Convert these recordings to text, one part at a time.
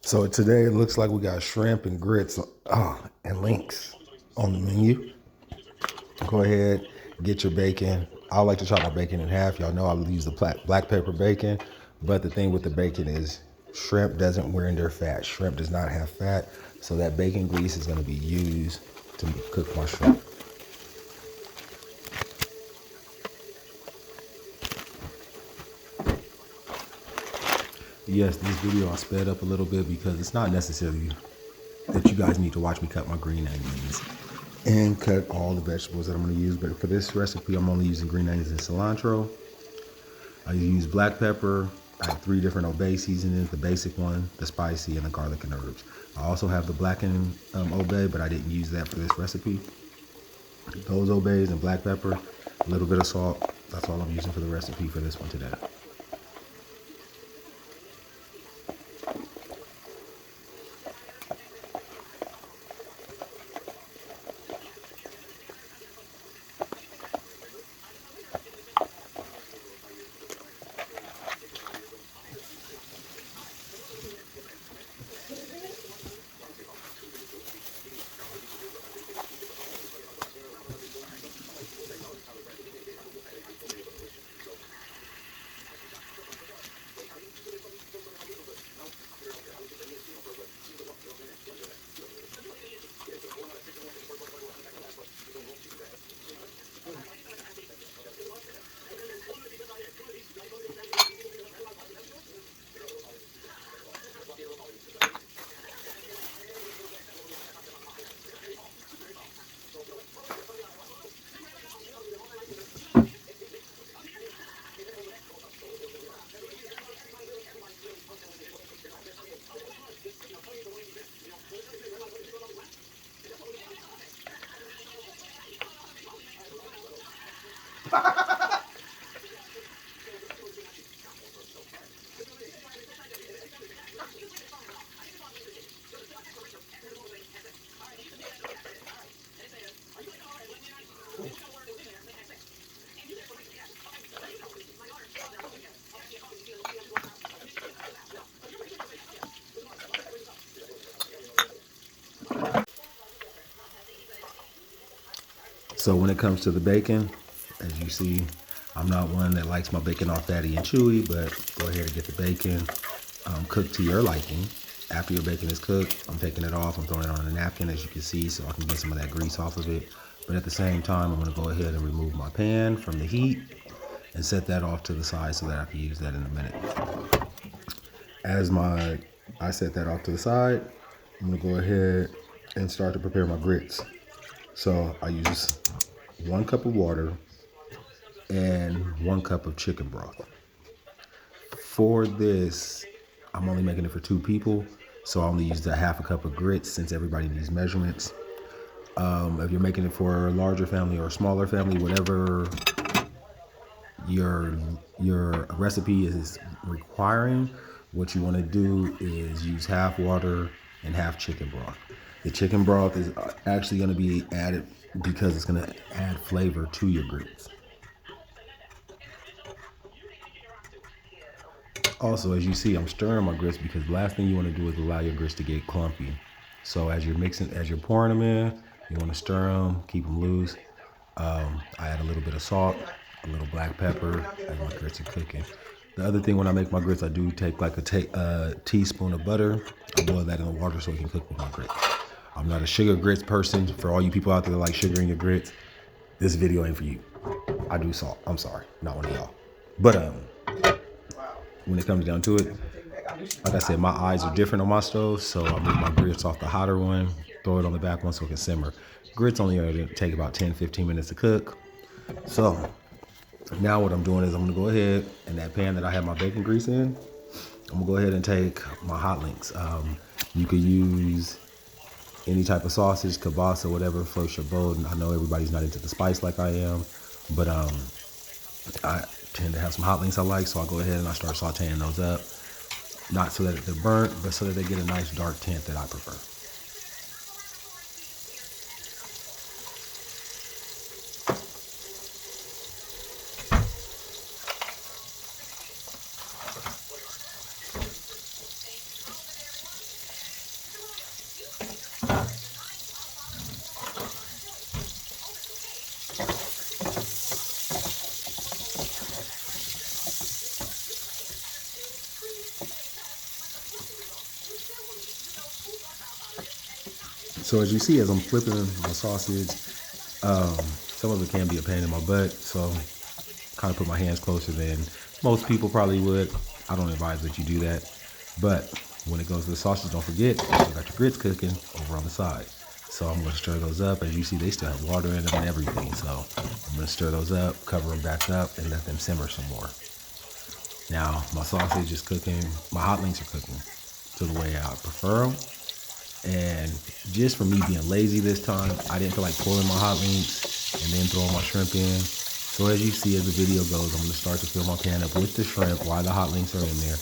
So today it looks like we got shrimp and grits and links on the menu. Go ahead, get your bacon. I like to chop my bacon in half. Y'all know I use the black pepper bacon, but the thing with the bacon is shrimp doesn't render fat. Shrimp does not have fat, so that bacon grease is going to be used to cook my shrimp. Yes, this video I sped up a little bit because it's not necessarily that you guys need to watch me cut my green onions and cut all the vegetables that I'm going to use. But for this recipe, I'm only using green onions and cilantro. I use black pepper. I have 3 different obey seasonings, the basic one, the spicy, and the garlic and herbs. I also have the blackened obey, but I didn't use that for this recipe. Those obeys and black pepper, a little bit of salt. That's all I'm using for the recipe for this one today. So when it comes to the bacon, as you see, I'm not one that likes my bacon all fatty and chewy, but go ahead and get the bacon cooked to your liking. After your bacon is cooked, I'm taking it off. I'm throwing it on a napkin, as you can see, so I can get some of that grease off of it. But at the same time, I'm gonna go ahead and remove my pan from the heat and set that off to the side so that I can use that in a minute. I set that off to the side, I'm gonna go ahead and start to prepare my grits. So I use 1 cup of water and 1 cup of chicken broth. For this, I'm only making it for 2 people, so I only used a half a cup of grits since everybody needs measurements. If you're making it for a larger family or a smaller family, whatever your recipe is requiring, what you want to do is use half water and half chicken broth. The chicken broth is actually going to be added because it's going to add flavor to your grits. Also, as you see, I'm stirring my grits because the last thing you want to do is allow your grits to get clumpy. So as you're mixing, as you're pouring them in, you want to stir them, keep them loose. I add a little bit of salt, a little black pepper as my grits are cooking. The other thing when I make my grits, I do take like a teaspoon of butter. I boil that in the water so it can cook with my grits. I'm not a sugar grits person. For all you people out there that like sugar in your grits, this video ain't for you. I do salt. I'm sorry, not one of y'all. But when it comes down to it, like I said, my eyes are different on my stove, so I move my grits off the hotter one, throw it on the back one so it can simmer. Grits only take about 10-15 minutes to cook. So now what I'm doing is I'm gonna go ahead, in that pan that I have my bacon grease in, I'm gonna go ahead and take my hot links. You could use any type of sausage, kielbasa, whatever floats your boat. And I know everybody's not into the spice like I am, but I tend to have some hot links I like, so I'll go ahead and I start sauteing those up. Not so that they're burnt, but so that they get a nice dark tint that I prefer. So as you see, as I'm flipping my sausage, some of it can be a pain in my butt. So kind of put my hands closer than most people probably would. I don't advise that you do that. But when it goes to the sausage, don't forget, you still got your grits cooking over on the side. So I'm going to stir those up. As you see, they still have water in them and everything. So I'm going to stir those up, cover them back up, and let them simmer some more. Now, my sausage is cooking. My hot links are cooking to the way I prefer them. And just for me being lazy this time, I didn't feel like pulling my hot links and then throwing my shrimp in. So as you see, as the video goes, I'm going to start to fill my pan up with the shrimp while the hot links are in there.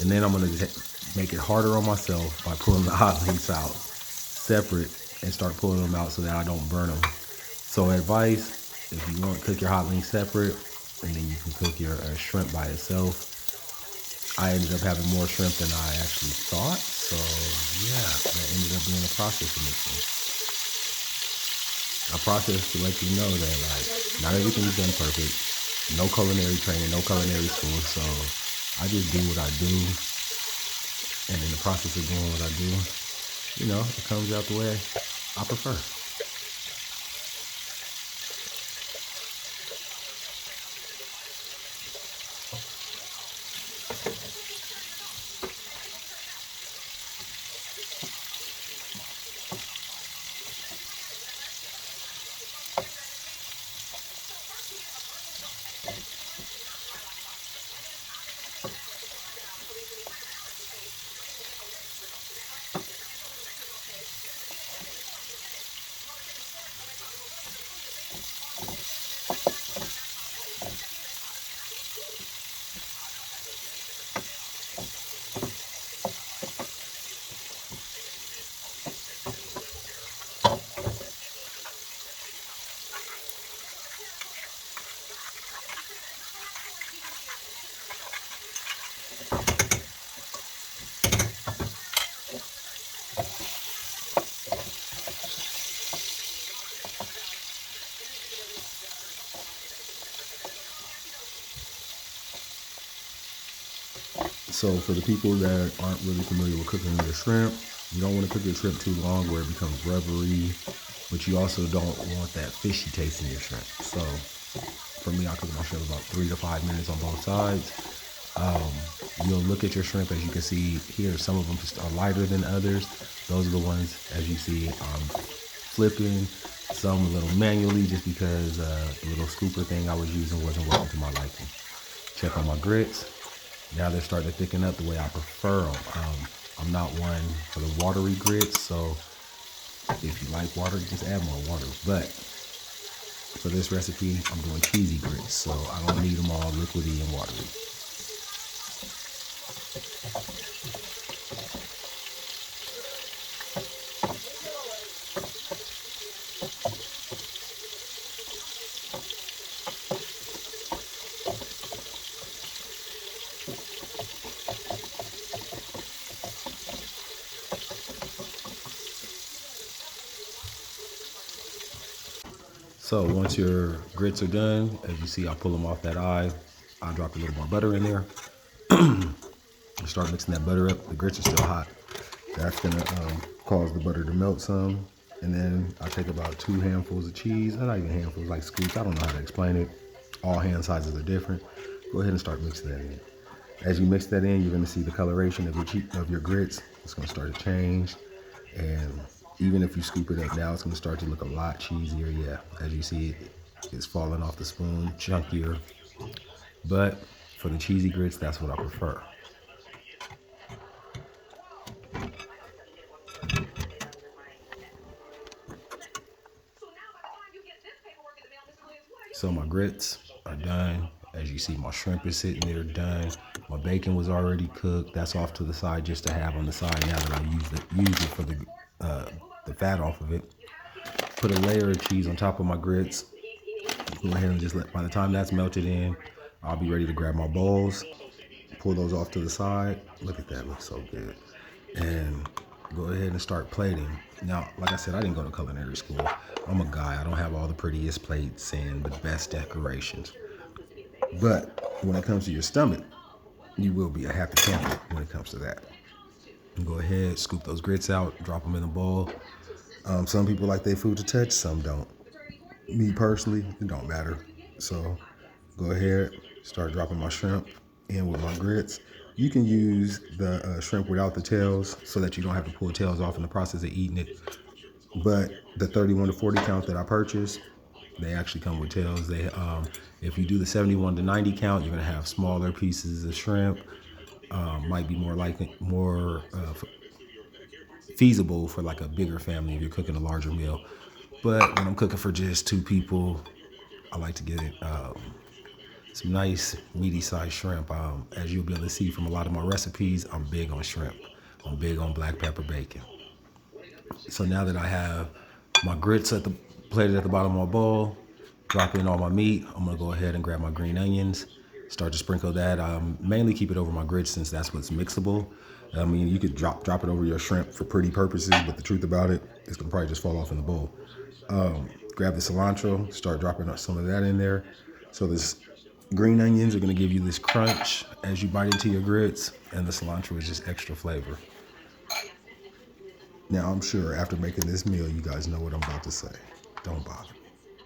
And then I'm going to make it harder on myself by pulling the hot links out separate and start pulling them out so that I don't burn them. So advice, if you want to cook your hot links separate, and then you can cook your shrimp by itself. I ended up having more shrimp than I actually thought. So yeah, that ended up being a process of mixing. A process to let you know that like not everything's done perfect. No culinary training, no culinary school. So I just do what I do. And in the process of doing what I do, you know, it comes out the way I prefer. So for the people that aren't really familiar with cooking your shrimp, you don't want to cook your shrimp too long where it becomes rubbery, but you also don't want that fishy taste in your shrimp. So for me, I cook my shrimp about 3 to 5 minutes on both sides. You'll look at your shrimp, as you can see here, some of them just are lighter than others. Those are the ones, as you see, flipping, some a little manually just because the little scooper thing I was using wasn't working to my liking. Check on my grits. Now they're starting to thicken up the way I prefer them. I'm not one for the watery grits, so if you like water, just add more water. But for this recipe, I'm doing cheesy grits, so I don't need them all liquidy and watery. So once your grits are done, as you see, I pull them off that eye. I drop a little more butter in there. Start mixing that butter up. The grits are still hot. That's gonna cause the butter to melt some. And then I take about 2 handfuls of cheese. Not even handfuls, like scoops. I don't know how to explain it. All hand sizes are different. Go ahead and start mixing that in. As you mix that in, you're gonna see the coloration of your grits. It's gonna start to change. And even if you scoop it up now, it's gonna start to look a lot cheesier. Yeah, as you see, it's falling off the spoon, chunkier. But for the cheesy grits, that's what I prefer. So my grits are done. As you see, my shrimp is sitting there done. My bacon was already cooked. That's off to the side just to have on the side now that I use it for the fat off of it. Put a layer of cheese on top of my grits. Go ahead and just by the time that's melted in, I'll be ready to grab my bowls, pull those off to the side. Look at that, looks so good. And go ahead and start plating. Now, like I said, I didn't go to culinary school. I'm a guy. I don't have all the prettiest plates and the best decorations. But when it comes to your stomach, you will be a happy camper when it comes to that. And go ahead, scoop those grits out, drop them in a bowl. Some people like their food to touch, some don't. Me personally, it don't matter. So go ahead, start dropping my shrimp in with my grits. You can use the shrimp without the tails so that you don't have to pull tails off in the process of eating it. But the 31 to 40 count that I purchased, they actually come with tails. If you do the 71 to 90 count, you're gonna have smaller pieces of shrimp. Might be more feasible for like a bigger family if you're cooking a larger meal. But when I'm cooking for just two people, I like to get some nice meaty sized shrimp. As you'll be able to see from a lot of my recipes, I'm big on shrimp. I'm big on black pepper bacon. So now that I have my grits plated at the bottom of my bowl, drop in all my meat, I'm gonna go ahead and grab my green onions, start to sprinkle that. Mainly keep it over my grits since that's what's mixable. I mean, you could drop it over your shrimp for pretty purposes, but the truth about it, it's gonna probably just fall off in the bowl. Grab the cilantro, start dropping some of that in there. So this green onions are gonna give you this crunch as you bite into your grits, and the cilantro is just extra flavor. Now, I'm sure after making this meal, you guys know what I'm about to say. Don't bother me.